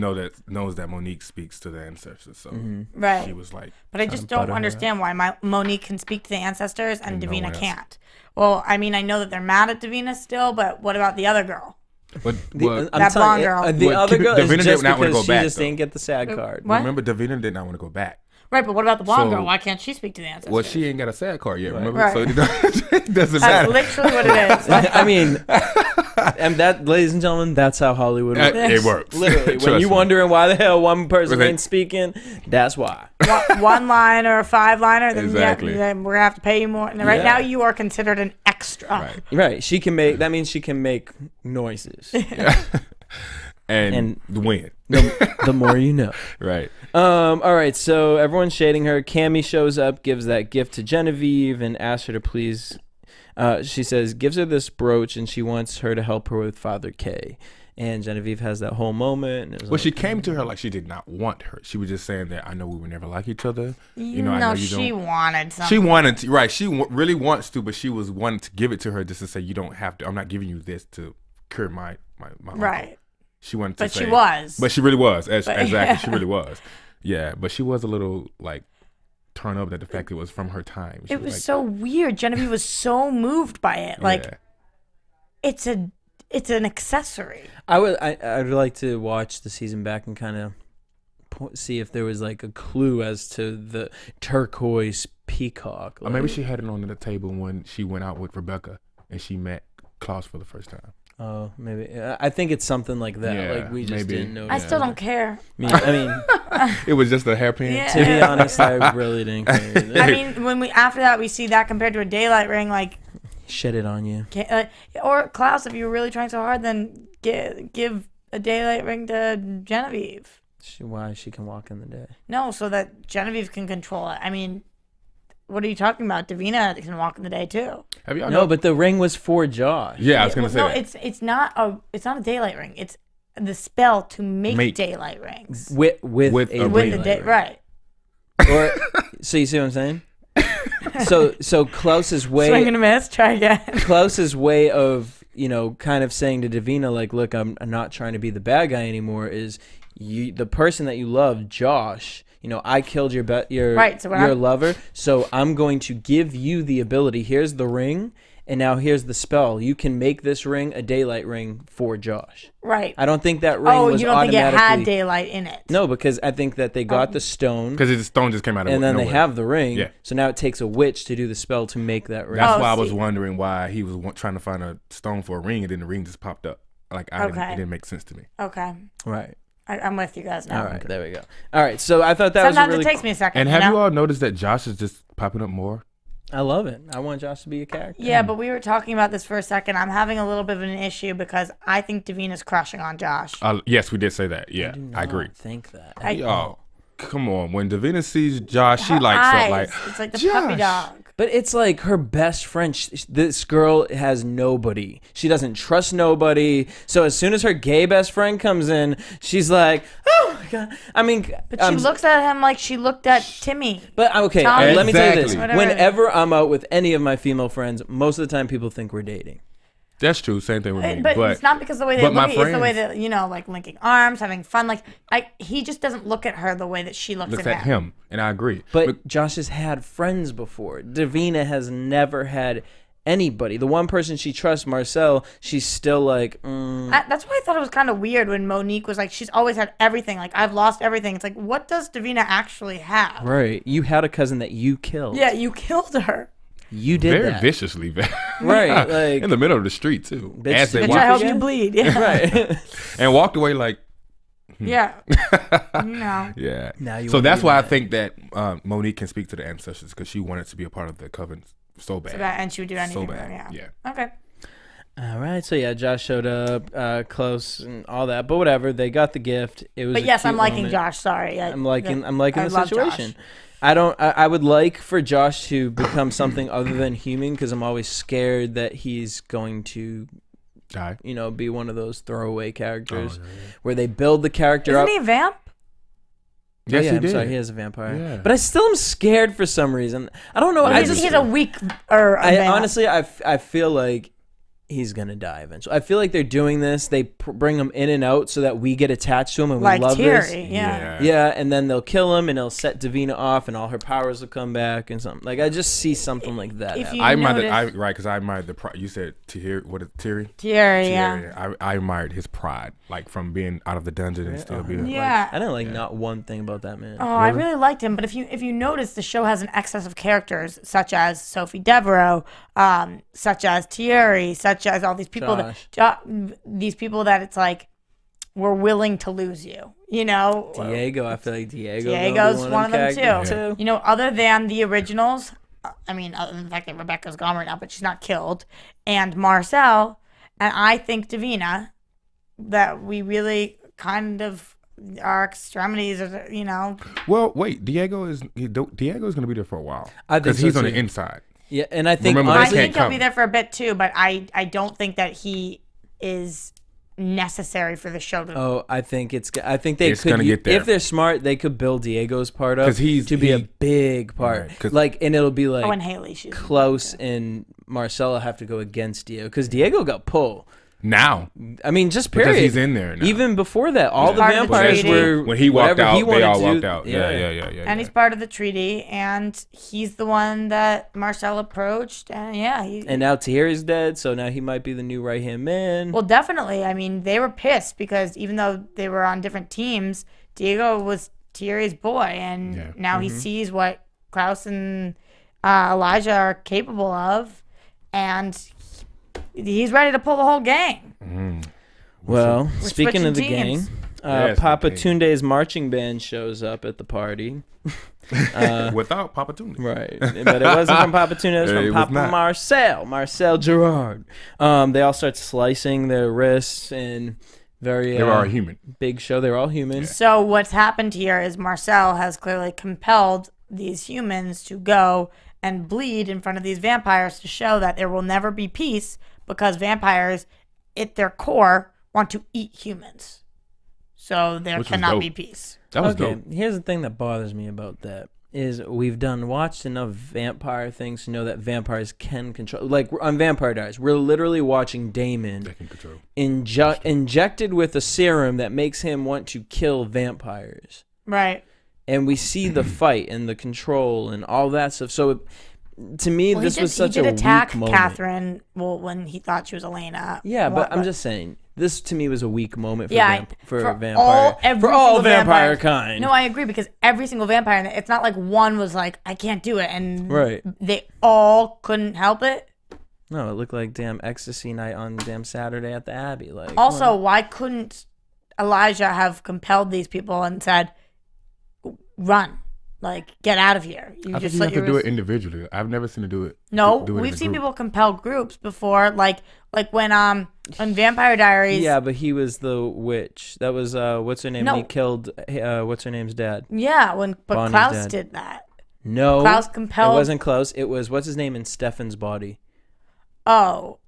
S6: knows that Monique speaks to the ancestors, so
S5: right.
S6: she was like,
S5: But I just don't
S4: butter her
S5: understand why Monique can speak to the ancestors and
S6: And no one
S5: Davina
S6: else.
S5: can't. Well, I mean, I know that they're mad at Davina still, but what about the other girl?
S6: but
S4: I'm
S5: That
S4: telling
S5: blonde
S4: you,
S5: girl.
S4: the
S6: Well,
S4: other girl is
S6: Davina did
S4: just
S6: not wanna
S4: because
S6: go
S4: she
S6: back,
S4: just
S6: though.
S4: didn't get the SAG card.
S5: What?
S6: remember Davina did not want to go back.
S5: Right, but what about the blonde
S6: So-
S5: girl? Why can't she speak to the ancestors?
S6: Well, she ain't got a sad card yet, remember?
S5: Right.
S6: So it doesn't
S5: That's
S6: matter.
S5: literally what it is.
S4: I mean, and that, ladies and gentlemen, that's how Hollywood works.
S6: It works.
S4: Literally, when
S6: Trust
S4: you
S6: me.
S4: wondering why the hell one person
S6: Right.
S4: ain't speaking, that's why.
S5: One line or a 5-liner, then
S6: Exactly.
S5: then we're gonna have to pay you more. And right
S4: Yeah.
S5: now, you are considered an extra.
S6: Right.
S4: Right? She can make. That means she can make noises.
S6: And win.
S4: The more you know.
S6: Right.
S4: All right. So everyone's shading her. Cammy shows up, gives that gift to Genevieve, and asks her to please. She says, gives her this brooch, and she wants her to help her with Father K. and Genevieve has that whole moment. And it was
S6: Well, she came to her like she did not want her. She was just saying that I know we would never like each other. You know, I know you
S5: she
S6: don't.
S5: wanted something.
S6: She wanted to, right? She really wants to, but she was wanting to give it to her just to say you don't have to. I'm not giving you this to cure my uncle.
S5: Right.
S6: She wanted to
S5: But
S6: say,
S5: she was.
S6: But she really was. Exactly, she really was. Yeah, but she was a little like turn up at the fact it was from her time. She
S5: It was
S6: like,
S5: so weird. Genevieve was so moved by it. Like,
S6: yeah.
S5: it's an accessory.
S4: I'd like to watch the season back and kind of see if there was like a clue as to the turquoise peacock.
S6: Or maybe she had it on the table when she went out with Rebecca and she met Klaus for the first time.
S4: Oh, maybe. I think it's something like that.
S6: Yeah,
S4: like we just
S6: maybe.
S4: didn't know.
S5: I still don't care.
S4: I mean,
S6: It was just a hairpin.
S5: Yeah.
S4: to be honest, I really didn't care.
S5: I mean, when we after that we see that compared to a daylight ring, like,
S4: Shit it on you.
S5: or Klaus, if you were really trying so hard, then give a daylight ring to Genevieve.
S4: Why she can walk in the day?
S5: No, so that Genevieve can control it. I mean, what are you talking about? Davina can walk in the day too.
S6: Have y'all
S4: No, but the ring was for Josh.
S6: Yeah, I was gonna say
S5: no,
S6: that.
S5: it's not a daylight ring. It's the spell to make daylight rings
S4: With
S6: a
S5: with the
S4: daylight
S5: day,
S4: ring.
S5: right?
S4: Or so you see what I'm saying? So Klaus's way.
S5: Swing and a miss. Try again.
S4: Klaus's way of, kind of saying to Davina, like, look, I'm not trying to be the bad guy anymore, is the person that you love, Josh, I killed your
S5: Right, so
S4: your lover, so I'm going to give you the ability. Here's the ring, and now here's the spell. You can make this ring a daylight ring for Josh.
S5: Right.
S4: I don't think that ring was
S5: you don't think it
S4: automatically...
S5: had daylight in it?
S4: No, because I think that they got the stone,
S6: Because the stone just came out of
S4: and then
S6: nowhere.
S4: they have the ring,
S6: Yeah.
S4: so now it takes a witch to do the spell to make that ring.
S6: That's
S5: Oh,
S6: why I was
S5: see.
S6: wondering why he was trying to find a stone for a ring, and then the ring just popped up. Like it didn't make sense to me.
S5: Okay.
S4: Right.
S5: I'm with you guys now.
S4: All right, there we go. All right, so I thought that
S5: Sometimes
S4: was a really
S5: it takes me a second.
S6: And have
S5: you
S6: you
S5: know?
S6: all noticed that Josh is just popping up more?
S4: I love it. I want Josh to be a character.
S5: Yeah, but we were talking about this for a second. I'm having a little bit of an issue because I think Davina's crushing on Josh.
S6: Yes, we did say that. Yeah,
S4: do
S6: I agree.
S4: not think that.
S6: Oh, come on. When Davina sees Josh, she likes
S5: Eyes.
S6: it. Like,
S5: It's like the puppy
S6: Josh.
S5: dog.
S4: But it's like her best friend. This girl has nobody. She doesn't trust nobody. So as soon as her gay best friend comes in, she's like, "Oh my god!" I mean,
S5: But she looks at him like she looked at Timmy.
S4: But okay,
S5: Tommy.
S4: let me tell you this:
S6: Exactly.
S4: whenever I'm out with any of my female friends, most of the time people think we're dating.
S6: that's true. Same thing with me.
S5: But it's not because of the way they
S6: but
S5: look
S6: my
S5: at you. It's the way
S6: friends-
S5: that, like linking arms, having fun. Like, he just doesn't look at her the way that she looks
S6: looks
S5: at
S6: at him, and I agree.
S4: But Josh has had friends before. Davina has never had anybody. The one person she trusts, Marcel, she's still like,
S5: That's why I thought it was kind of weird when Monique was like, she's always had everything. Like, I've lost everything. It's like, what does Davina actually have?
S4: right, you had a cousin that you killed.
S5: Yeah, you killed her.
S4: You did
S6: very
S4: that.
S6: viciously,
S4: Right, like,
S6: in the middle of the street too.
S4: Bitch,
S6: As they
S4: did
S5: Bitch, I
S6: walked,
S5: hope you bleed. Yeah.
S4: right.
S6: and walked away like,
S5: Yeah. No.
S6: yeah.
S4: Now you
S6: So
S4: wanna
S6: that's
S4: be
S6: why I
S4: mad.
S6: think that Monique can speak to the ancestors because she wanted to be a part of the coven so bad.
S5: And she would do anything
S6: So
S5: for
S6: bad.
S5: her. Yeah.
S6: Yeah.
S5: Okay.
S4: All right, so yeah, Josh showed up, close and all that, but whatever. They got the gift. It was.
S5: But
S4: a
S5: yes,
S4: cute
S5: I'm liking
S4: moment.
S5: Josh. Sorry.
S4: I'm liking
S5: I
S4: the
S5: love
S4: situation.
S5: Josh.
S4: I would like for Josh to become something other than human because I'm always scared that he's going to,
S6: Die.
S4: be one of those throwaway characters where they build the character up.
S5: Isn't he a vamp?
S6: Yes,
S4: yeah,
S6: he
S4: I'm
S6: did.
S4: sorry, he is a vampire.
S6: Yeah.
S4: But I still am scared for some reason. I don't know. I
S5: He's a weak or a vamp.
S4: honestly, I feel like he's gonna die eventually. I feel like they're doing this. They bring him in and out so that we get attached to him and we
S5: like
S4: love this.
S5: Thierry. Yeah.
S4: Yeah, and then they'll kill him and it'll set Davina off and all her powers will come back and something. Like I just see something like that.
S5: If
S4: happen.
S5: you
S6: I admired
S5: notice-
S6: right, because I admired the pride. You said Thierry, what is Thierry?
S5: Thierry. Yeah.
S6: Thierry. I admired his pride, like from being out of the dungeon and still being.
S5: Yeah.
S4: I didn't like not one thing about that man.
S5: Oh, I really liked him. But if you notice, the show has an excess of characters, such as Sophie Devereaux, such as Thierry, such as all these people these people that it's like we're willing to lose you.
S4: Diego, I feel like
S5: Diego's one of them
S4: characters,
S5: too. Other than the originals, I mean, other than the fact that Rebecca's gone right now, but she's not killed, and Marcel, and I think Davina, that we really kind of our extremities are,
S6: Well, wait. Diego is going to be there for a while
S4: I think
S6: because
S4: so,
S6: he's on
S4: too.
S6: the inside.
S4: Yeah, and I think
S6: Remember,
S5: I
S6: they
S5: think
S6: can't
S5: he'll be
S6: come.
S5: there for a bit too, but I don't think that he is necessary for the show to.
S4: Oh, I think they
S6: It's
S4: could
S6: gonna get there.
S4: if they're smart, they could build Diego's part up
S6: 'Cause
S4: to be a big part.
S6: Right, 'cause-
S4: Like, and it'll be like
S5: Oh, and Haley, she's
S4: Klaus and Marcella have to go against Diego because Diego got pulled.
S6: Now,
S4: I mean, just
S6: because
S4: period.
S6: he's in there now.
S4: Even before that, all the
S5: Part of the
S4: vampires
S5: treaty.
S4: were
S6: when he walked
S4: whatever
S6: out,
S4: he
S6: they
S4: wanted
S6: all
S4: to-
S6: walked out. Yeah.
S5: and he's part of the treaty, and he's the one that Marcel approached, and
S4: And now Thierry's dead, so now he might be the new right hand man.
S5: well, definitely. I mean, they were pissed because even though they were on different teams, Diego was Thierry's boy, and now he sees what Klaus and Elijah are capable of, and he's ready to pull the whole gang.
S4: Well,
S5: We're
S4: speaking of the
S5: switching
S4: gang,
S5: teams.
S6: Yes,
S4: Papa
S6: the gang.
S4: Tunde's marching band shows up at the party.
S6: Without Papa Tuna.
S4: Right, but it wasn't from Papa Tuna. It was
S6: It
S4: from
S6: was
S4: Papa
S6: not.
S4: Marcel Gerard. They all start slicing their wrists and very
S6: They were all human.
S4: big show. They were all human.
S5: So what's happened here is Marcel has clearly compelled these humans to go and bleed in front of these vampires to show that there will never be peace because vampires, at their core, want to eat humans. So there
S6: Which was
S5: cannot
S6: dope.
S5: be peace.
S6: That was
S4: Okay,
S6: dope.
S4: here's the thing that bothers me about that is we've watched enough vampire things to know that vampires can control. Like on Vampire Diaries, we're literally watching Damon
S6: They can control.
S4: injected with a serum that makes him want to kill vampires.
S5: Right.
S4: And we see the fight and the control and all that stuff. So to me,
S5: Well,
S4: this was such
S5: he did
S4: a
S5: attack
S4: weak moment.
S5: Catherine when he thought she was Elena.
S4: Yeah, but I'm just saying, this to me was a weak moment for,
S5: Yeah,
S4: for
S5: for
S4: vampire.
S5: all- every
S4: for all
S5: single
S4: vampire
S5: vampire-
S4: kind.
S5: No, I agree because every single vampire, it's not like one was like, I can't do it. And
S4: Right.
S5: they all couldn't help it.
S4: No, it looked like damn ecstasy night on damn Saturday at the Abbey. Like
S5: Also, why couldn't Elijah have compelled these people and said, run? Like, get out of here.
S6: I think you have to do it individually. I've never seen it do it.
S5: No,
S6: do it in
S5: we've
S6: a
S5: seen
S6: group.
S5: people compel groups before, like when Vampire Diaries.
S4: Yeah, but he was the witch. That was what's her name?
S5: No.
S4: He killed what's her name's dad.
S5: Yeah, but
S4: Bonnie's
S5: Klaus
S4: dad.
S5: did that.
S4: No,
S5: Klaus compelled-
S4: It wasn't Klaus. It was what's his name in Stefan's body.
S5: Oh,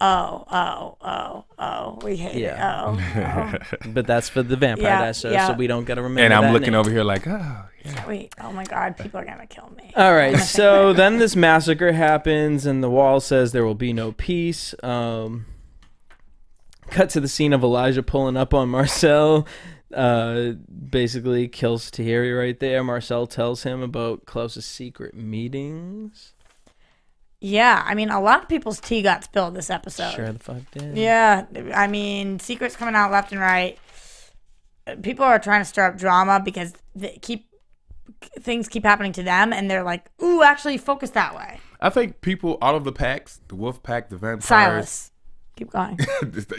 S5: we hate
S4: Yeah.
S5: it. Oh.
S4: But that's for the Vampire
S5: Yeah,
S4: Diaries show,
S5: yeah.
S4: so we don't gotta remember.
S6: And I'm
S4: that
S6: looking
S4: name.
S6: over here like, oh, yeah.
S5: Wait, oh my God, people are gonna kill me.
S4: All right, so then this massacre happens, and the wall says there will be no peace. Cut to the scene of Elijah pulling up on Marcel. Basically kills Thierry right there. Marcel tells him about Klaus's secret meetings.
S5: Yeah, I mean, a lot of people's tea got spilled this episode.
S4: Sure the fuck did.
S5: Yeah, I mean, secrets coming out left and right. People are trying to stir up drama because things keep happening to them, and they're like, "Ooh, actually, focus that way."
S6: I think people, all of the packs, the wolf pack, the vampires.
S5: Silas, keep going.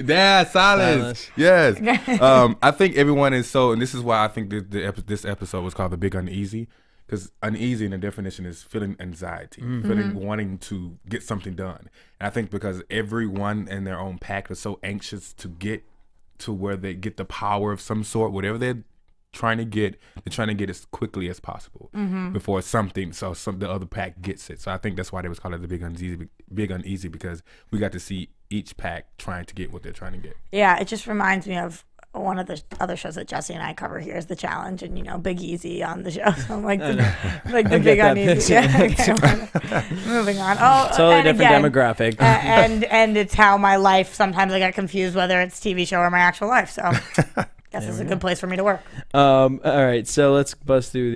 S6: Yeah, Silas.
S4: Silas.
S6: Yes. I think everyone is so, and this is why I think this episode was called The Big Uneasy, because uneasy in the definition is feeling anxiety, feeling wanting to get something done. And I think because everyone in their own pack is so anxious to get to where they get the power of some sort, whatever they're trying to get, they're trying to get as quickly as possible before something, so the other pack gets it. So I think that's why they was called it the Big Uneasy, because we got to see each pack trying to get what they're trying to get.
S5: Yeah, it just reminds me of one of the other shows that Jesse and I cover here is The Challenge, and Big Easy on the show. So I'm like the Big
S4: that
S5: Uneasy.
S4: picture.
S5: Yeah, okay. Moving on. Oh,
S4: Totally
S5: and
S4: different
S5: again,
S4: demographic.
S5: and it's how my life, sometimes I get confused whether it's TV show or my actual life. So guess it's a good place for me to work.
S4: All right, so let's bust through.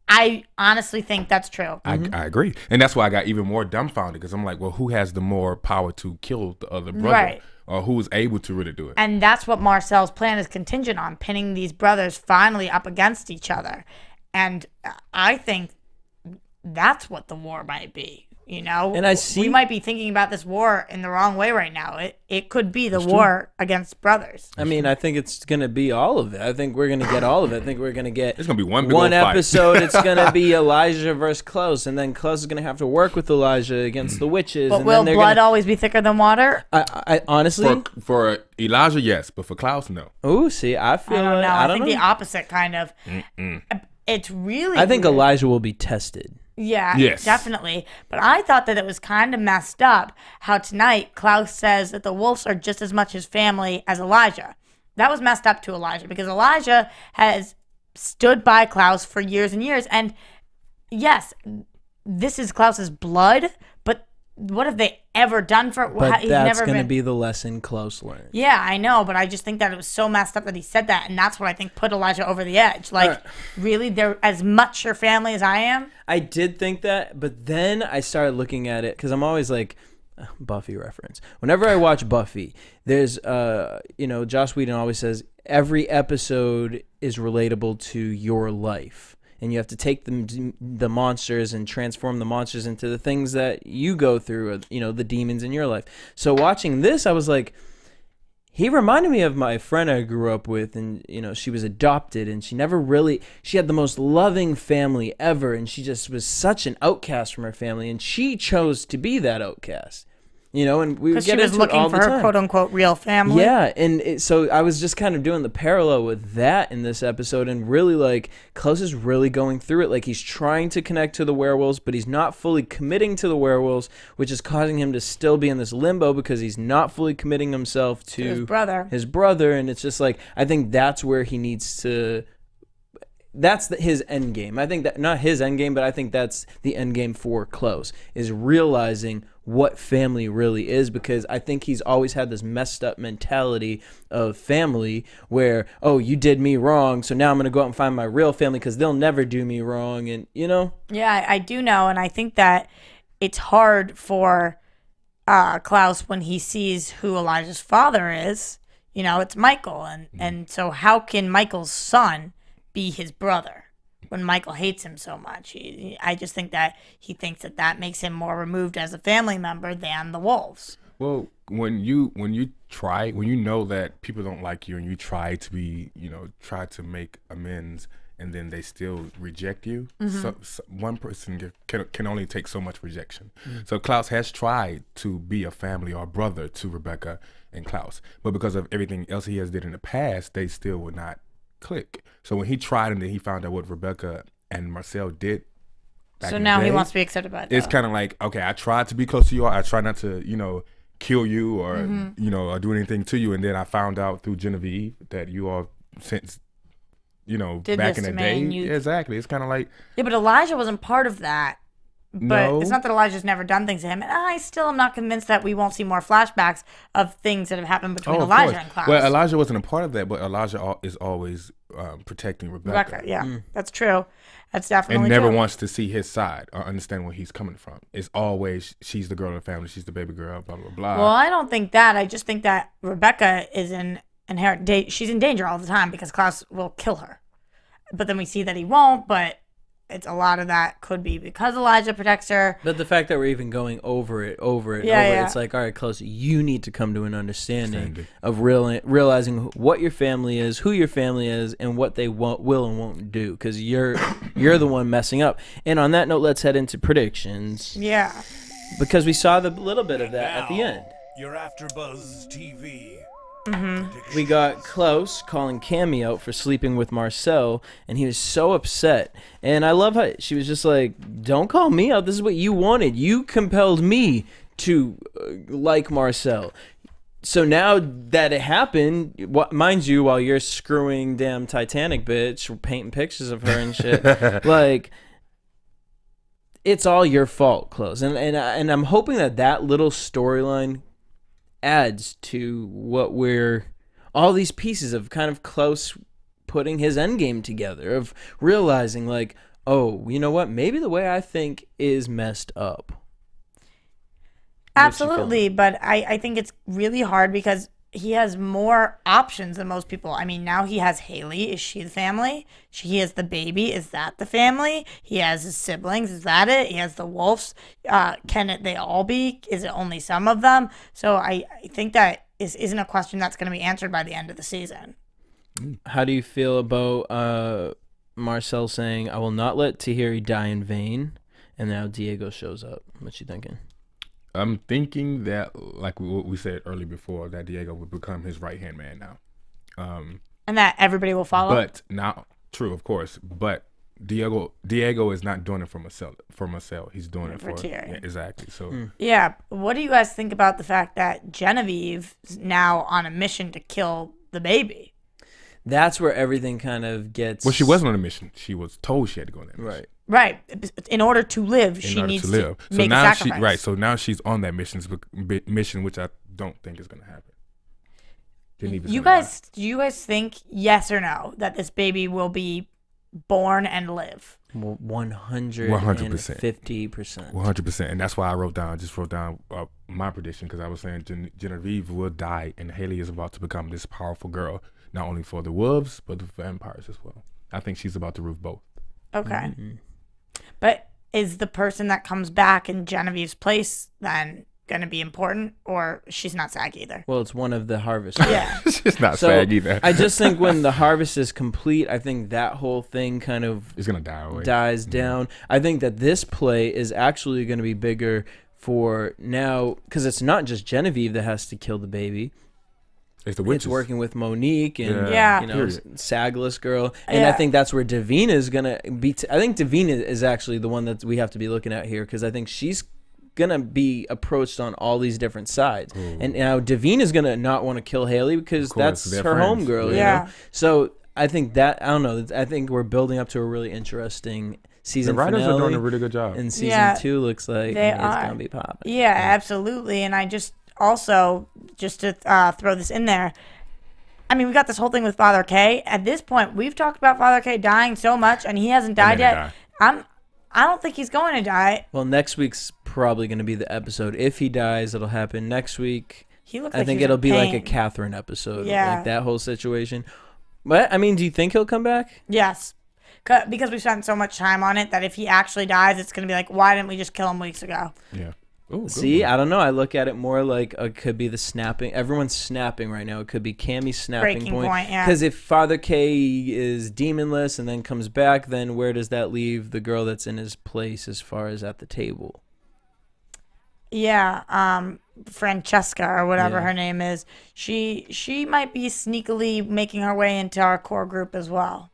S5: I honestly think that's true.
S6: I agree, and that's why I got even more dumbfounded, because I'm like, well, who has the more power to kill the other brother,
S5: Right.
S6: or who is able to really do it?
S5: And that's what Marcel's plan is contingent on, pinning these brothers finally up against each other. And I think that's what the war might be.
S4: And I see-
S5: we might be thinking about this war in the wrong way right now. It could be the war against brothers.
S4: I mean, I think it's gonna be all of it. I think we're gonna get all of it. I think we're gonna get.
S6: It's gonna be one big old fight.
S4: episode. It's gonna be Elijah versus Klaus, and then Klaus is gonna have to work with Elijah against the witches.
S5: But
S4: and
S5: will
S4: then they're
S5: blood
S4: gonna,
S5: always be thicker than water?
S4: I honestly.
S6: For Elijah, yes, but for Klaus, no.
S4: Oh, see, I feel.
S5: I don't know.
S4: I
S5: I
S4: don't
S5: think
S4: know.
S5: the opposite kind of. It's really.
S4: I think
S5: weird.
S4: Elijah will be tested.
S5: Yeah,
S6: Yes.
S5: definitely. But I thought that it was kind of messed up how tonight Klaus says that the Wolves are just as much his family as Elijah. That was messed up to Elijah because Elijah has stood by Klaus for years and years. And yes, this is Klaus's blood, but what have they ever done for
S4: But
S5: he's
S4: that's
S5: never
S4: going to
S5: been.
S4: be the lesson Klaus learned.
S5: Yeah, I know, but I just think that it was so messed up that he said that, and that's what I think put Elijah over the edge. Like, really, they're as much your family as I am?
S4: I did think that, but then I started looking at it because I'm always like, Buffy reference. Whenever I watch Buffy, there's, Joss Whedon always says every episode is relatable to your life. And you have to take the monsters and transform the monsters into the things that you go through, the demons in your life. So watching this, I was like, he reminded me of my friend I grew up with, and, she was adopted, and she had the most loving family ever, and she just was such an outcast from her family, and she chose to be that outcast. And we would
S5: Because she
S4: get
S5: was
S4: into it all
S5: looking
S4: the
S5: for her
S4: time.
S5: quote-unquote real family.
S4: Yeah, and so I was just kind of doing the parallel with that in this episode, and really, like, Klaus is really going through it. Like, he's trying to connect to the werewolves, but he's not fully committing to the werewolves, which is causing him to still be in this limbo because he's not fully committing himself to
S5: his brother.
S4: And it's just like, I think that's where he needs to... That's his end game. I think that, not his end game, but I think that's the end game for Klaus, is realizing what family really is, because I think he's always had this messed up mentality of family where, oh, you did me wrong, so now I'm going to go out and find my real family because they'll never do me wrong. And,
S5: Yeah, I do know, and I think that it's hard for Klaus when he sees who Elijah's father is. It's Michael, and so how can Michael's son be his brother when Michael hates him so much? I just think that he thinks that makes him more removed as a family member than the Wolves.
S6: Well, when you know that people don't like you and you try to make amends and then they still reject you, so one person can only take so much rejection. So Klaus has tried to be a family or a brother to Rebecca and Klaus, but because of everything else he has did in the past, they still would not click. So when he tried and then he found out what Rebecca and Marcel did back
S5: So
S6: in the
S5: now he
S6: day,
S5: wants to be accepted by it.
S6: it's kind of like, okay, I tried to be close to you. I tried not to, kill you or, or do anything to you. And then I found out through Genevieve that you all since,
S5: Did
S6: back
S5: this
S6: in the
S5: to me
S6: day.
S5: and you-
S6: Exactly. It's kind of like,
S5: Yeah, but Elijah wasn't part of that. But
S6: No.
S5: it's not that Elijah's never done things to him. And I still am not convinced that we won't see more flashbacks of things that have happened between
S6: of
S5: Elijah
S6: course.
S5: and Klaus.
S6: Well, Elijah wasn't a part of that, but Elijah is always protecting Rebecca.
S5: Yeah, that's true. That's definitely
S6: And never
S5: true.
S6: wants to see his side or understand where he's coming from. It's always, she's the girl of the family, she's the baby girl, blah, blah, blah.
S5: Well, I don't think that. I just think that Rebecca is in inherent she's in danger all the time because Klaus will kill her. But then we see that he won't, but it's a lot of that could be because Elijah protects her.
S4: But the fact that we're even going over it,
S5: Yeah.
S4: it's like, all right, Klaus, you need to come to an understanding of realizing what your family is, who your family is, and what they will and won't do, because you're the one messing up. And on that note, let's head into predictions,
S5: Yeah.
S4: because we saw the little bit of that at the end.
S1: Your AfterBuzz TV.
S4: We got Klaus calling Cammy out for sleeping with Marcel, and he was so upset. And I love how she was just like, don't call me out. This is what you wanted. You compelled me to like Marcel. So now that it happened, mind you, while you're screwing damn Titanic bitch, painting pictures of her and shit, like, it's all your fault, Klaus. And I'm hoping that little storyline adds to what all these pieces of kind of Klaus putting his endgame together, of realizing like, oh, you know what, maybe the way I think is messed up.
S5: Absolutely, but I think it's really hard because he has more options than most people. I mean, now he has Haley. Is she the family? He has the baby. Is that the family? He has his siblings. Is that it? He has the wolves. Can they all be? Is it only some of them? So I think that isn't a question that's going to be answered by the end of the season.
S4: How do you feel about Marcel saying, I will not let Tahiri die in vain, and now Diego shows up? What you thinking?
S6: I'm thinking that, like what we said earlier before, that Diego would become his right-hand man now.
S5: And that everybody will follow?
S6: But now, true, of course, but Diego is not doing it for Marcel. He's doing it for
S5: Thierry.
S6: Yeah, exactly. So
S5: Yeah. What do you guys think about the fact that Genevieve is now on a mission to kill the baby?
S4: That's where everything kind of gets.
S6: well, she wasn't on a mission. She was told she had to go on that mission.
S4: Right.
S5: Right. In order to live,
S6: In
S5: she
S6: order
S5: needs
S6: to live.
S5: to make a sacrifice.
S6: So now she's on that mission, which I don't think is going to happen. Genevieve is
S5: Do you guys think, yes or no, that this baby will be born and live?
S4: 150%.
S6: 100%, and that's why I wrote down my prediction, because I was saying Genevieve will die, and Haley is about to become this powerful girl, not only for the wolves but the vampires as well. I think she's about to rule both.
S5: Okay. But is the person that comes back in Genevieve's place then going to be important, or she's not SAG either?
S4: Well, it's one of the harvesters.
S5: Yeah.
S6: She's not
S4: So
S6: SAG either.
S4: I just think when the harvest is complete, I think that whole thing kind of
S6: It's gonna die away.
S4: dies down. I think that this play is actually going to be bigger for now, because it's not just Genevieve that has to kill the baby.
S6: It's the witches.
S4: It's working with Monique and
S5: Yeah.
S4: you know,
S6: Period.
S4: Sagless girl, and I
S5: Yeah.
S4: think that's where Davina is gonna be. I think Davina is actually the one that we have to be looking at here, because I think she's gonna be approached on all these different sides. And now Davina's gonna not want to kill Haley because
S6: Of course,
S4: that's
S6: they're
S4: her
S6: friends.
S4: homegirl. You
S5: Yeah.
S4: know? So I think that I don't know. I think we're building up to a really interesting season
S6: The writers
S4: finale.
S6: are doing a really good job.
S4: And season
S5: Yeah,
S4: 2 looks like
S5: they
S4: it's
S5: are.
S4: gonna be popping.
S5: Yeah, absolutely. And I just also, just to throw this in there, I mean, we got this whole thing with Father K. At this point, we've talked about Father K dying so much, and he hasn't died yet. I don't think he's going to die.
S4: Well, next week's probably going to be the episode. If he dies, it'll happen next week.
S5: He looks
S4: I
S5: like
S4: think
S5: he's
S4: it'll
S5: in
S4: be like a
S5: pain.
S4: Catherine episode.
S5: Yeah.
S4: Like that whole situation. But, I mean, do you think he'll come back?
S5: Yes. Because we spent so much time on it that if he actually dies, it's going to be like, why didn't we just kill him weeks ago?
S6: Yeah. Ooh, good
S4: See,
S6: one.
S4: I don't know. I look at it more like it could be the snapping. Everyone's snapping right now. It could be Cammy's snapping
S5: Breaking point, yeah.
S4: Because if Father K is demonless and then comes back, then where does that leave the girl that's in his place as far as at the table?
S5: Yeah, Francesca or whatever
S4: Yeah.
S5: her name is. She might be sneakily making her way into our core group as well.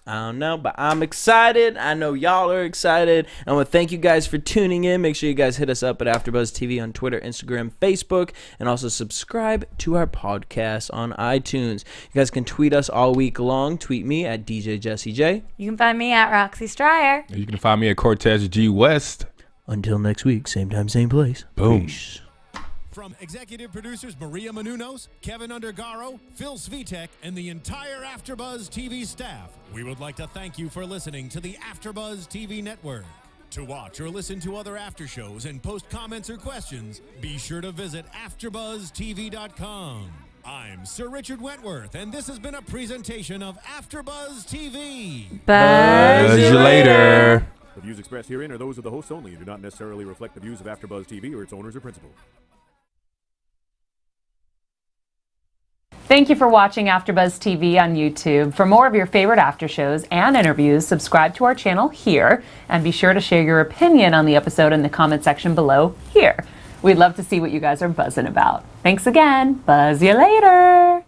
S4: I don't know, but I'm excited. I know y'all are excited. I want to thank you guys for tuning in. Make sure you guys hit us up at AfterBuzz TV on Twitter, Instagram, Facebook, and also subscribe to our podcast on iTunes. You guys can tweet us all week long. Tweet me at DJ Jesse J.
S5: You can find me at Roxy Stryer.
S6: You can find me at Cortez G West.
S4: Until next week, same time, same place.
S6: Boom.
S4: Peace.
S3: From executive producers Maria Menounos, Kevin Undergaro, Phil Svitek, and the entire AfterBuzz TV staff, we would like to thank you for listening to the AfterBuzz TV network. To watch or listen to other after shows and post comments or questions, be sure to visit AfterBuzzTV.com. I'm Sir Richard Wentworth, and this has been a presentation of AfterBuzz TV.
S5: Buzz
S6: you later.
S8: The views expressed herein are those of the hosts only and do not necessarily reflect the views of AfterBuzz TV or its owners or principals.
S9: Thank you for watching AfterBuzz TV on YouTube. For more of your favorite after shows and interviews, subscribe to our channel here, and be sure to share your opinion on the episode in the comment section below here. We'd love to see what you guys are buzzing about. Thanks again. Buzz you later.